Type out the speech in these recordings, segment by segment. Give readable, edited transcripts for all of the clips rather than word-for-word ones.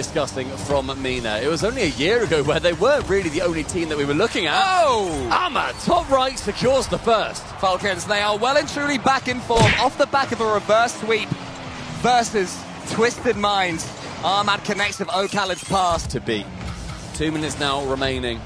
Disgusting from Mina. It was only a year ago where they weren't really the only team that we were looking at. Oh! Ahmad, top right, secures the first. Falcons, they are well and truly back in form off the back of a reverse sweep versus Twisted Minds. Ahmad connects with Khaled's pass. To be. 2 minutes now remaining.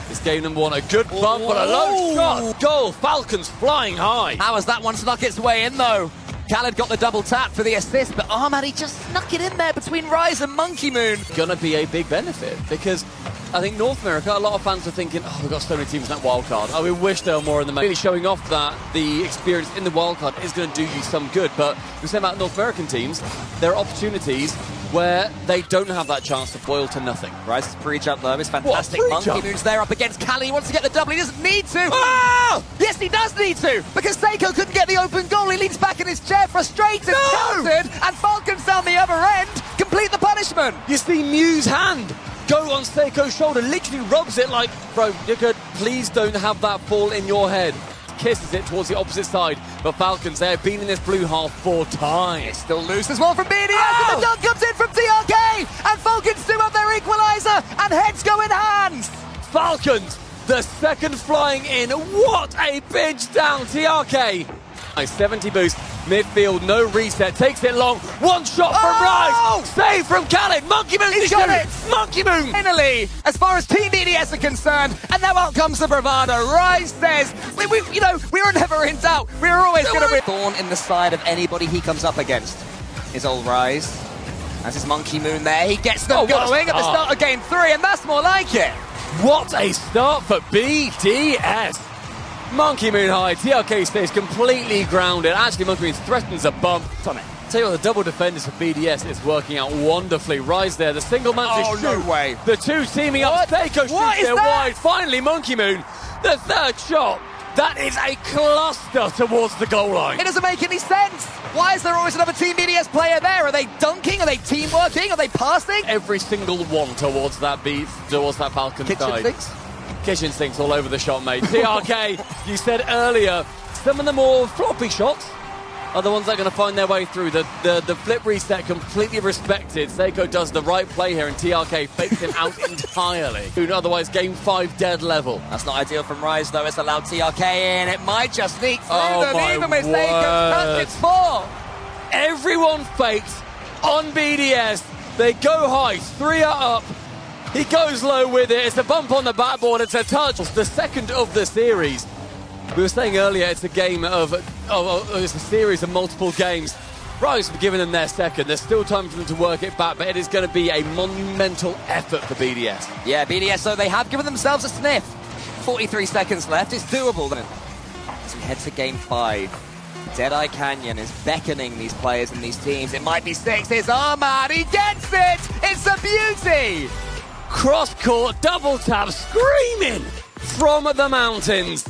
It's game number one. A good bump, but a low shot. Goal. Falcons flying high. How has that one snuck its way in, though? Khaled got the double tap for the assist, but Ahmad, he just snuck it in there between Rise and Monkey Moon. Gonna be a big benefit because I think North America, a lot of fans are thinking, oh, we've got so many teams in that wild card. Oh, we wish there were more in the match. Really showing off that the experience in the wild card is going to do you some good. But we say about North American teams, there are opportunities where they don't have that chance to boil to nothing. Rise's pre-jump, though, is fantastic. What, Monkey Moon's there up against Kali. He wants to get the double. He doesn't need to. Oh! Yes, he does need to, because Seiko couldn't get the open goal. He leans back in his chair, frustrated, counted, and Falcons down the other end complete the punishment. You see Mew's hand go on Seiko's shoulder, literally rubs it like, bro, you're good. Please don't have that fall in your head. Kisses it towards the opposite side, but Falcons, they have been in this blue half 4 times. It's still loose as well from BDS, and the dunk comes in from TRK, and Falcons do up their equaliser, and heads go in hands. Falcons, the second flying in. What a pinch down, TRK. Nice 70 boost, midfield, no reset, takes it long. One shot from Rise, save from Khaled. Monkey Moon, he's got it. Monkey Moon. Finally, as far as Team BDS are concerned, and now out comes the bravado. Rise says, we were never in doubt. We were always going to win. Thorn in the side of anybody he comes up against is old Rise. As his Monkey Moon there, he gets them going at the start of game 3, and that's more like it. What a start for BDS. Monkey Moon high, TRK stays completely grounded. Actually, Monkey Moon threatens a bump. Tell you what, the double defenders for BDS is working out wonderfully. Rise there, the single man to shoot. No way. The two teaming up. Seiko shoots it wide. Finally, Monkey Moon, the third shot. That is a cluster towards the goal line. It doesn't make any sense. Why is there always another Team BDS player there? Are they dunking? Are they team working? Are they passing? Every single one towards that Falcon side. Kitchen sinks? Kitchen sinks all over the shot, mate. TRK, you said earlier, some of the more floppy shots are the ones that are going to find their way through. The flip reset completely respected. Seiko does the right play here, and TRK fakes him out entirely. Otherwise, game 5 dead level. That's not ideal from Rise, though. It's allowed TRK in. It might just sneak through them, my even with Seiko's touch. It's 4. Everyone fakes on BDS. They go high. 3 are up. He goes low with it. It's a bump on the backboard. It's a touch. It's the second of the series. We were saying earlier it's a game it's a series of multiple games. Rise have given them their second. There's still time for them to work it back, but it is going to be a monumental effort for BDS. Yeah, BDS, so they have given themselves a sniff. 43 seconds left. It's doable then. As we head to game 5, Deadeye Canyon is beckoning these players and these teams. It might be 6. It's Ahmad. He gets it. It's a beauty. Cross-court, double tap, screaming from the mountains.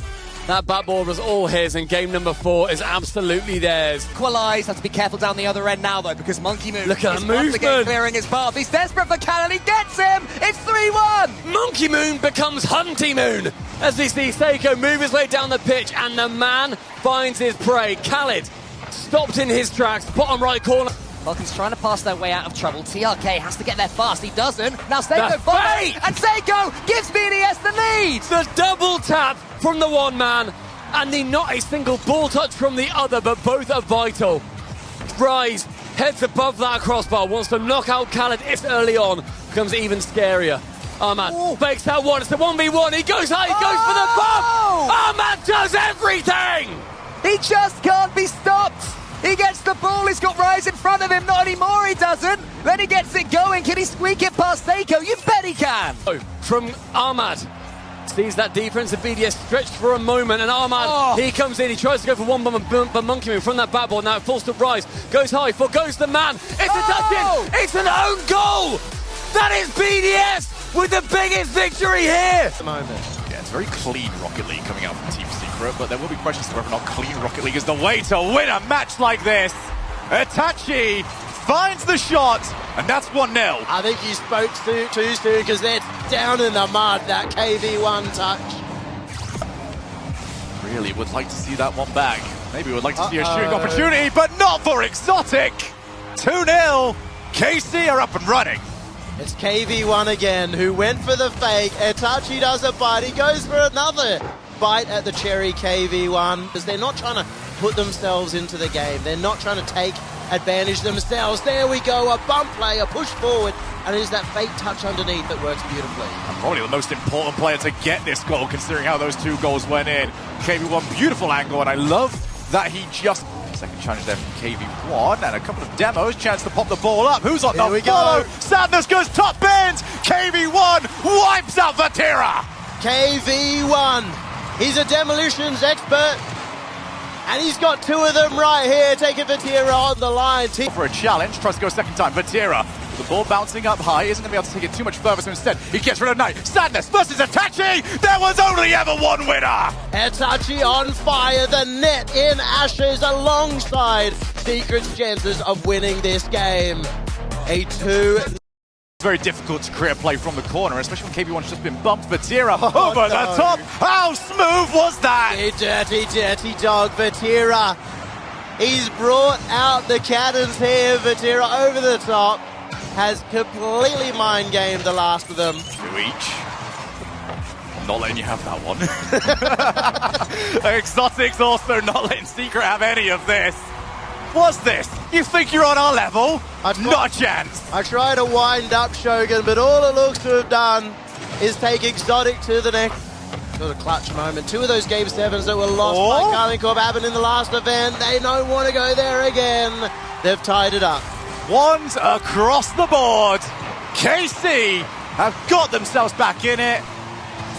That backboard was all his, and game number 4 is absolutely theirs. Equalize, have to be careful down the other end now, though, because Monkey Moon look at is the movement. once again clearing his path. He's desperate for Khaled, he gets him! It's 3-1! Monkey Moon becomes Hunty Moon, as we see Seiko move his way down the pitch, and the man finds his prey. Khaled stopped in his tracks, bottom right corner. Falcons trying to pass their way out of trouble. TRK has to get there fast. He doesn't. Now Seiko follows, and Seiko gives BDS the lead. The double tap from the one man, and the not a single ball touch from the other, but both are vital. Rise heads above that crossbar, wants to knock out Khaled. It's early on, becomes even scarier. Ahmad fakes that one. It's the 1v1. He goes high. He goes for the bump. Ahmad does everything. He just can't be stopped. He gets the ball, he's got Rise in front of him, not anymore, he doesn't. Then he gets it going, can he squeak it past Seiko? You bet he can! From Ahmad, sees that defense of BDS stretched for a moment, and Ahmad, he comes in, he tries to go for one but Monkey Moon from that backboard, now it falls to Rise, goes high, forgoes the man, it's a touch-in, it's an own goal! That is BDS with the biggest victory here! At the moment. Yeah, it's very clean Rocket League coming out from Team Secret, but there will be questions to whether or not clean Rocket League is the way to win a match like this. Itachi finds the shot, and that's 1-0. I think he spoke too soon because they're down in the mud, that KV1 touch. Really would like to see that one back. Maybe would like to see a shooting opportunity, but not for Exotic. 2-0. KC are up and running. It's KV1 again, who went for the fake. Itachi does a bite. He goes for another bite at the cherry, KV1, because they're not trying to put themselves into the game. They're not trying to take advantage themselves. There we go, a bump play, a push forward, and it is that fake touch underneath that works beautifully. And probably the most important player to get this goal, considering how those two goals went in. KV1, beautiful angle, and I love that he just... Second challenge there from KV1, and a couple of demos, chance to pop the ball up. Who's on the follow? Sadness goes top bins! KV1 wipes out Vatira! KV1, he's a demolitions expert, and he's got two of them right here, taking Vatira on the line. For a challenge, tries to go second time. Vatira, with the ball bouncing up high, isn't going to be able to take it too much further, so instead he gets rid of Knight. Sadness versus Itachi! There was only ever one winner! Itachi on fire, the net in ashes alongside Secret's chances of winning this game. A 2. Very difficult to create a play from the corner, especially when KV1's just been bumped. Vatira over the no. top. How smooth was that? A dirty, dirty dog, Vatira. He's brought out the cannons here. Vatira over the top. Has completely mind-gamed the last of them. 2 each. I'm not letting you have that one. Exotics also not letting Secret have any of this. What's this? You think you're on our level? Not a chance. I try to wind up Shogun, but all it looks to have done is take Exotic to the next. Sort of clutch moment. 2 of those Game 7s that were lost by Carling Corp happened in the last event. They don't want to go there again. They've tied it up. Ones across the board. KC have got themselves back in it.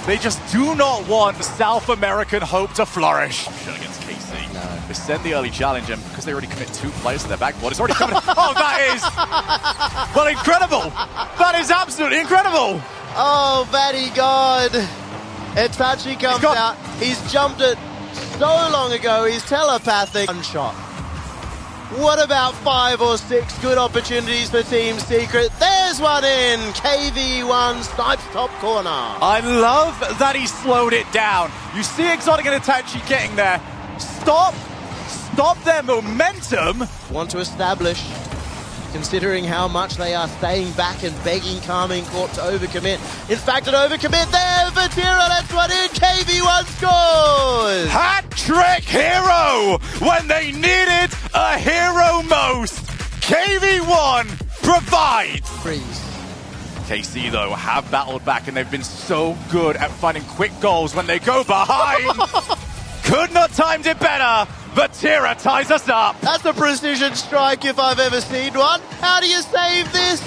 They just do not want South American hope to flourish. Against KC. No. They send the early challenge, and because they already commit 2 players to their backboard, it's already coming. Oh, that is well incredible. That is absolutely incredible. Oh, Batty God. Itachi comes out. He's jumped it so long ago. He's telepathic. One shot. What about 5 or 6 good opportunities for Team Secret? There's one in. KV1 snipes top corner. I love that he slowed it down. You see Exotic and Itachi getting there. Stop their momentum. Want to establish, considering how much they are staying back and begging Carmine Corp to overcommit. In fact, an overcommit there. Vatira, that's one in. KV1 scores. Hat-trick hero when they needed a hero most. KV1 provides. Freeze. KC, though, have battled back, and they've been so good at finding quick goals when they go behind. Could not timed it better. Vatira ties us up. That's a precision strike if I've ever seen one. How do you save this?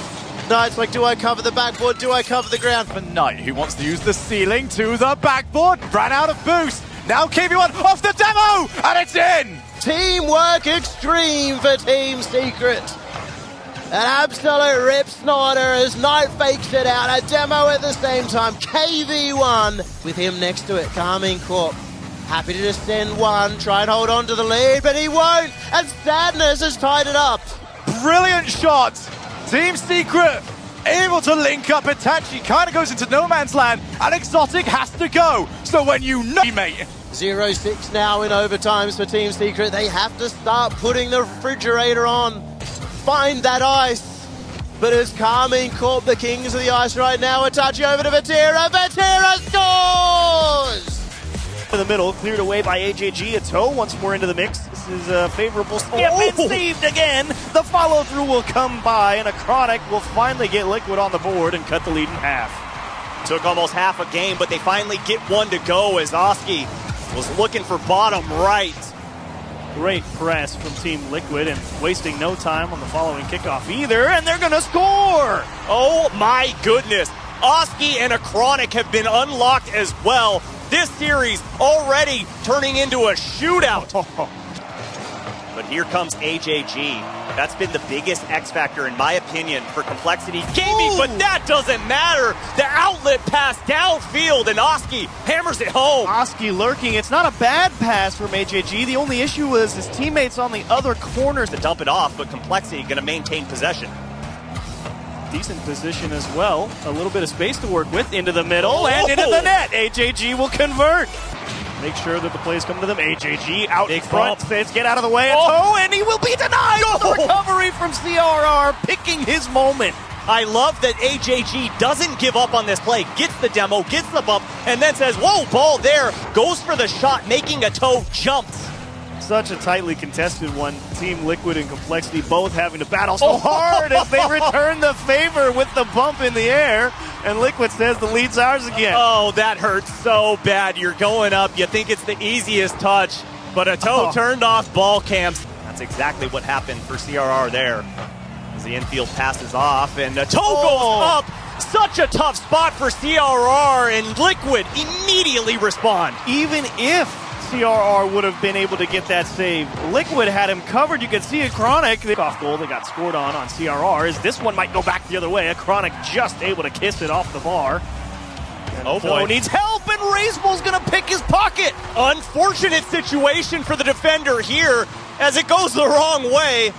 Knight's like, do I cover the backboard? Do I cover the ground? For Knight, who wants to use the ceiling to the backboard, ran out of boost. Now KV1 off the demo, and it's in. Teamwork extreme for Team Secret. An absolute rip snorter as Knight fakes it out. A demo at the same time. KV1 with him next to it. Carmine Corp happy to just send one, try and hold on to the lead, but he won't, and Sadness has tied it up. Brilliant shot. Team Secret able to link up. Itachi kind of goes into no man's land, and Exotic has to go. So when you know, mate. 0-6 now in overtimes for Team Secret. They have to start putting the refrigerator on. Find that ice. But it's Carmine Corp, the kings of the ice right now. Itachi over to Vatira. Vatira scores! In the middle, cleared away by AJG. Ito once more into the mix. This is a favorable skip and saved again. The follow-through will come by, and a Chronic will finally get Liquid on the board and cut the lead in half. Took almost half a game, but they finally get one to go as Oski was looking for bottom right. Great press from Team Liquid and wasting no time on the following kickoff either, and they're going to score! Oh my goodness. Oski and a Chronic have been unlocked as well. This series already turning into a shootout. But here comes AJG. That's been the biggest X factor, in my opinion, for Complexity Gaming, but that doesn't matter. The outlet pass downfield, and Oski hammers it home. Oski lurking. It's not a bad pass from AJG. The only issue was his teammates on the other corners to dump it off, but Complexity going to maintain possession. Decent position as well. A little bit of space to work with. Into the middle and into the net. AJG will convert. Make sure that the plays come to them. AJG out in front. Says, get out of the way. And he will be denied. The recovery from CRR, picking his moment. I love that AJG doesn't give up on this play, gets the demo, gets the bump, and then says, whoa, ball there, goes for the shot, making a toe, jumps. Such a tightly contested one. Team Liquid and Complexity both having to battle so hard as they return the favor with the bump in the air. And Liquid says the lead's ours again. Oh, that hurts so bad. You're going up. You think it's the easiest touch, but a toe turned off ball cams. That's exactly what happened for CRR there. As the infield passes off and a toe goes up. Such a tough spot for CRR, and Liquid immediately respond. Even if CRR would have been able to get that save, Liquid had him covered. You could see a Chronic off goal that got scored on CRR. As this one might go back the other way. A Chronic just able to kiss it off the bar. And oh boy, needs help, and Razeball's gonna pick his pocket. Unfortunate situation for the defender here as it goes the wrong way.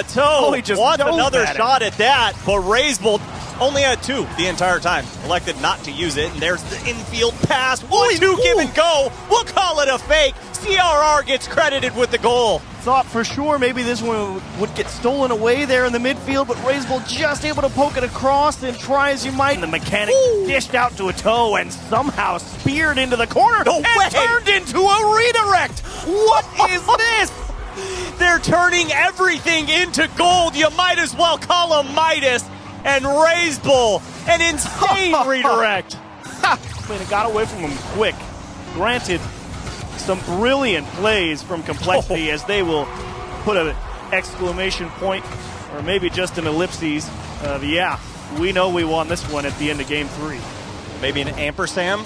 Toe he just wants another at shot at that, but Razeball only had two the entire time. Elected not to use it, and there's the infield pass. 1-2 give and go. We'll call it a fake. CRR gets credited with the goal. Thought for sure maybe this one would get stolen away there in the midfield, but Razeball just able to poke it across, and try as you might. And the mechanic dished out to a toe and somehow speared into the corner and turned into a redirect. What is this? They're turning everything into gold. You might as well call him Midas. And Razeball, an insane redirect. I mean, it got away from him quick. Granted, some brilliant plays from Complexity as they will put an exclamation point, or maybe just an ellipses of, yeah, we know we won this one at the end of game 3. Maybe an ampersand?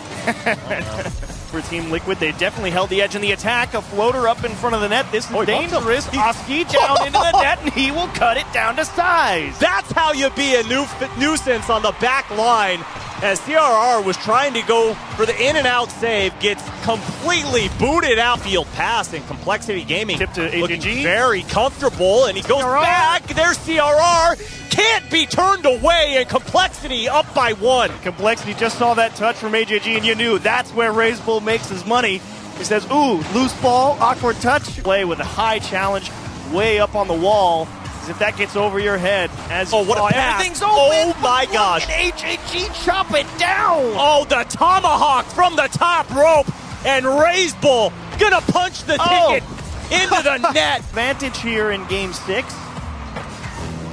For Team Liquid, they definitely held the edge in the attack. A floater up in front of the net. This is dangerous. Oski down into the net, and he will cut it down to size. That's how you be a nuisance on the back line. As CRR was trying to go for the in-and-out save, gets completely booted out. Field pass, and Complexity Gaming tip to looking AJG. very comfortable, and he goes back. There's CRR. Can't be turned away, and Complexity up by 1. Complexity just saw that touch from AJG, and you knew that's where Razeball makes his money. He says, ooh, loose ball, awkward touch. Play with a high challenge way up on the wall. As if that gets over your head. As what a pass. Everything's open. Oh my gosh. And AJG chop it down. Oh, the tomahawk from the top rope. And Razeball gonna punch the ticket into the net. Advantage here in game 6.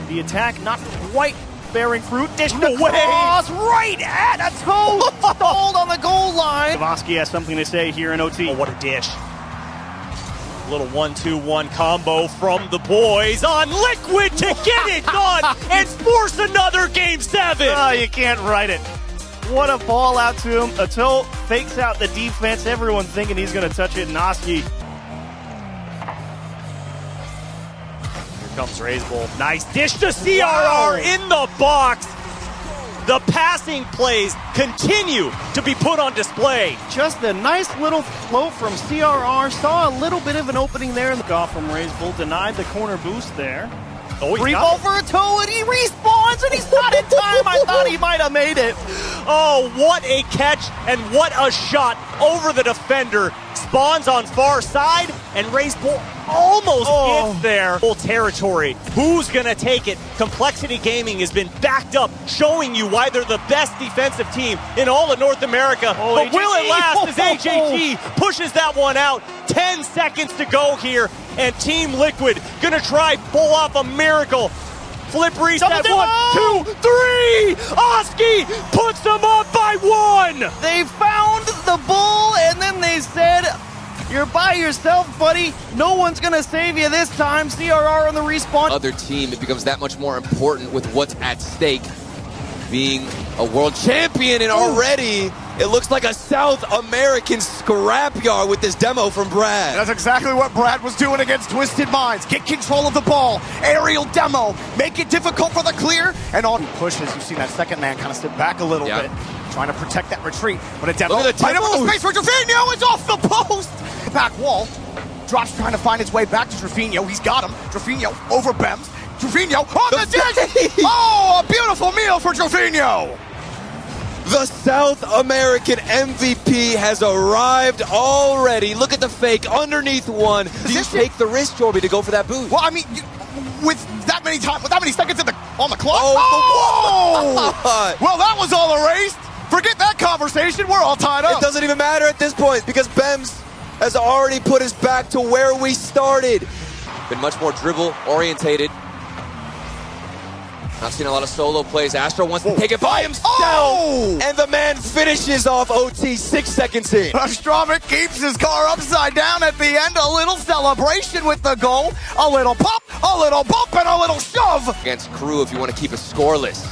The attack not quite bearing fruit. Dished across right at a toe. Stalled on the goal line. Savosky has something to say here in OT. Oh, what a dish. Little 1-2-1 combo from the boys on Liquid to get it done and force another game 7. Oh, you can't write it. What a ball out to him. Ato fakes out the defense. Everyone thinking he's going to touch it. Noski. Here comes Razeball. Nice dish to CRR in the box. The passing plays continue to be put on display. Just a nice little float from CRR. Saw a little bit of an opening there in the golf from Razeball. Denied the corner boost there. Oh, free ball for a toe, and he respawns, and he's not in time. I thought he might have made it. Oh, what a catch and what a shot over the defender. Spawns on far side, and Razeball almost gets there. Full territory. Who's going to take it? Complexity Gaming has been backed up, showing you why they're the best defensive team in all of North America. But AJG. will it last as AJG pushes that one out? 10 seconds to go here, and Team Liquid going to try pull off a miracle. Flip reset, 1, 2, 3! Oski puts them up by 1! They found the bull, and then they said, you're by yourself, buddy. No one's going to save you this time. CRR on the respawn. Other team, it becomes that much more important with what's at stake. Being a world champion, and already it looks like a South American scrapyard with this demo from Brad. That's exactly what Brad was doing against Twisted Minds. Get control of the ball, aerial demo, make it difficult for the clear, and on pushes. You've seen that second man kind of step back a little bit, trying to protect that retreat. But a demo, look at the right over the space for Trevino, it's off the post! Back wall, Drops trying to find his way back to Trevino. He's got him. Trevino over Bems. Trevino on the dish! Oh, a beautiful meal for Trevino! The South American MVP has arrived already. Look at the fake underneath one. Do you take the risk, Jorby, to go for that boost? Well, I mean, with that that many times, with that many seconds on the clock. Oh! Well, that was all erased. Forget that conversation. We're all tied up. It doesn't even matter at this point because Bems has already put us back to where we started. Been much more dribble orientated. Not seen a lot of solo plays. Astro wants to take it by himself. And the man finishes off OT 6 seconds in. Stromik keeps his car upside down at the end. A little celebration with the goal. A little pop, a little bump, and a little shove. Against Crew if you want to keep it scoreless.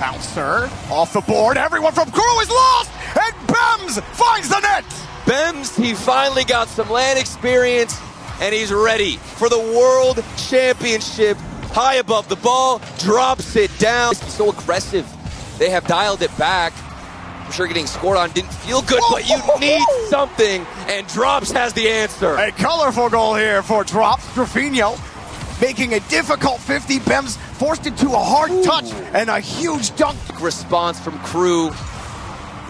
Bouncer off the board. Everyone from Crew is lost. And Bems finds the net. Bems, he finally got some LAN experience, and he's ready for the World Championship. High above the ball, drops it down. It's so aggressive. They have dialed it back. I'm sure getting scored on didn't feel good, but you need something, and Drops has the answer. A colorful goal here for Drops. Drafinho making a difficult 50. Bems forced into a hard touch and a huge dunk. Response from Crew.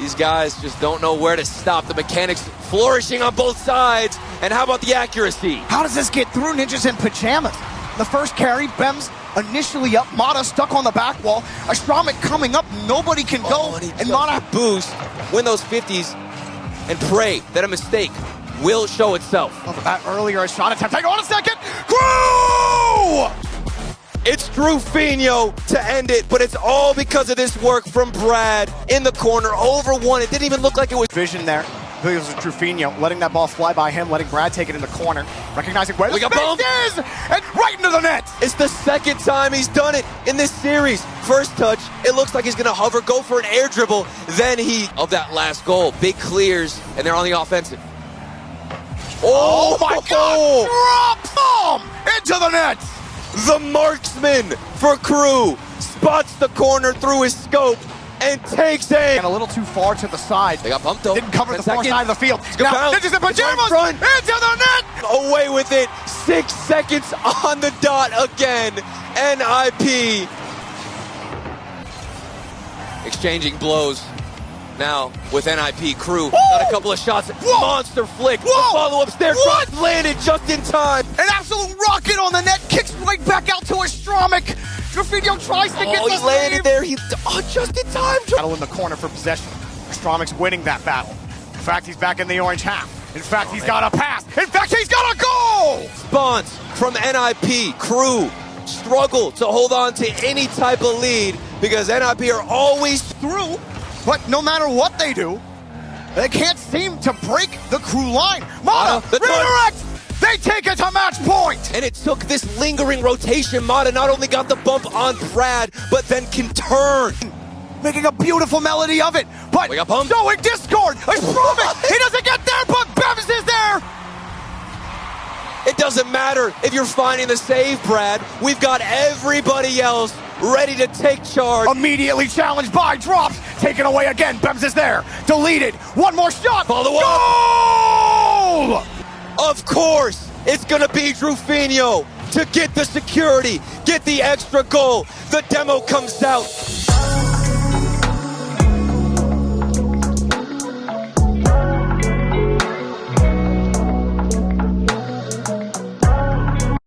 These guys just don't know where to stop. The mechanics flourishing on both sides. And how about the accuracy? How does this get through Ninjas in pajamas? The first carry, Bems initially up, Mata stuck on the back wall. A Stromik coming up, nobody can go. And Mata boost, win those 50s, and pray that a mistake will show itself. That earlier a shot attempt. Hang on a second. Crew! It's Drafinho to end it, but it's all because of this work from Brad in the corner, over one. It didn't even look like it was. Vision there. It was Drafinho letting that ball fly by him, letting Brad take it in the corner, recognizing where the space is, and right into the net. It's the second time he's done it in this series. First touch, it looks like he's going to hover, go for an air dribble. Then of that last goal, big clears, and they're on the offensive. Oh my God! Drop bomb into the net. The marksman for Crew spots the corner through his scope and takes aim. And a little too far to the side. They got bumped though. Didn't cover the far side of the field. Now, Ninjas in pajamas into the net. Away with it. 6 seconds on the dot again. NIP exchanging blows. Now with NIP. Crew got a couple of shots. Monster flick. The follow-ups there. Drops landed just in time. An absolute rocket on the net. Kicks right back out to a Stromik. Drafinho tries to get the he landed there. Just in time. Battle in the corner for possession. Stromik's winning that battle. In fact, he's back in the orange half. In fact, he's got a pass. In fact, he's got a goal! Spawns from NIP. Crew struggle to hold on to any type of lead because NIP are always through. But no matter what they do, they can't seem to break the Crew line. Mata, redirect! They take it to match point! And it took this lingering rotation. Mata not only got the bump on Brad, but then can turn. Making a beautiful melody of it. But showing Discord! A Stromik! He doesn't get there, but Bems is there! It doesn't matter if you're finding the save, Brad. We've got everybody else ready to take charge. Immediately challenged by Drops. Taken away again. Bems is there. Deleted. One more shot. Follow up. Goal! Of course, it's going to be Drafinho to get the security, get the extra goal. The demo comes out.